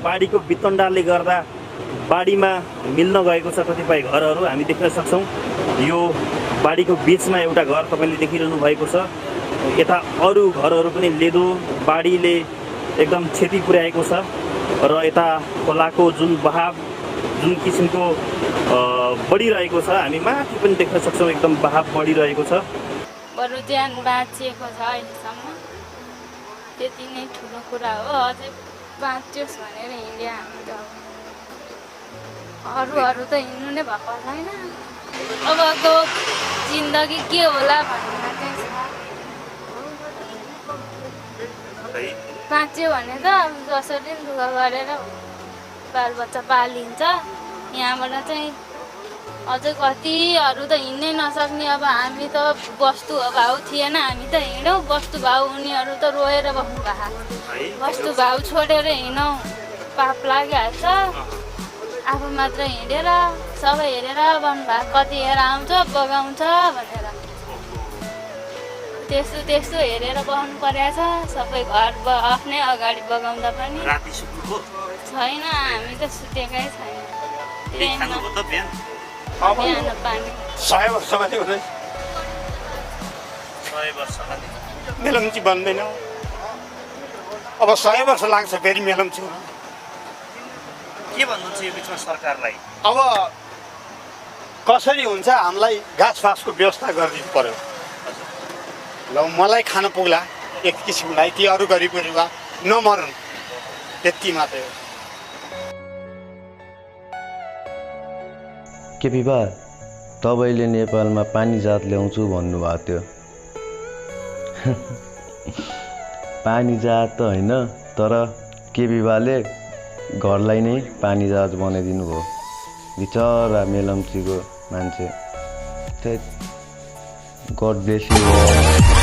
बाढीको वितण्डाले गर्दा बाढीमा मिल्न गएको छ कतिपय घरहरू हामी देख्न सक्छौँ। यो बाढीको बिचमा एउटा घर तपाईँले देखिरहनु भएको छ। यता अरू घरहरू पनि लेदो बाढीले एकदम क्षति पुर्याएको छ र यता खोलाको जुन बहाव जुन किसिमको बढिरहेको छ हामी माथि पनि देख्न सक्छौँ। एकदम बहाव बढिरहेको छ। बरु ज्यान बाँचिएको छ अहिलेसम्म, त्यति नै ठुलो कुरा हो। अझै बाँच्योस् भनेर हिँड्यो हामी त। अरूहरू त हिँड्नु नै भएको छैन। अबको जिन्दगी के होला भन्ने चाहिँ छ। बाँच्यो भने त अब जसरी दुःख गरेर बालबच्चा पालिन्छ। यहाँबाट चाहिँ अझै कतिहरू त हिँड्नै नसक्ने। अब हामी त वस्तु भाउ थिएन, हामी त हिँडौँ। वस्तु भाउ उनीहरू त रोएर बस्नु भएको। वस्तु भाउ छोडेर हिँडौँ, पाप लागिहाल्छ। आफू मात्र हिँडेर सबै हेरेर भन्नुभएको, कतिखेर आउँछ बगाउँछ भनेर त्यस्तो त्यस्तो हेरेर बस्नु परेको छ। सबै घर आफ्नै अगाडि बगाउँदा पनि छैन। हामी त सुतेकै छैन। बिहान पानी 100 वर्ष माथि हुँदै मेलम्ची बन्दैन। अब 100 वर्ष लाग्छ फेरि मेलम्ची हुन। के भन्नुहुन्छ यो बिचमा सरकारलाई? अब कसरी हुन्छ हामीलाई घाँसफासको व्यवस्था गरिदिनु पर्यो। ल मलाई खान पुग्ला एक किसिमलाई, ती अरू गरिब परिवार नमरुन्, त्यति मात्रै हो। के विवाह तपाईँले नेपालमा पानी जात ल्याउँछु भन्नुभएको थियो। पानी जात त होइन, तर के विवाहले घरलाई नै पानी जहाज बनाइदिनु भयो। बिचरा मेलम्चीको मान्छे। God bless you.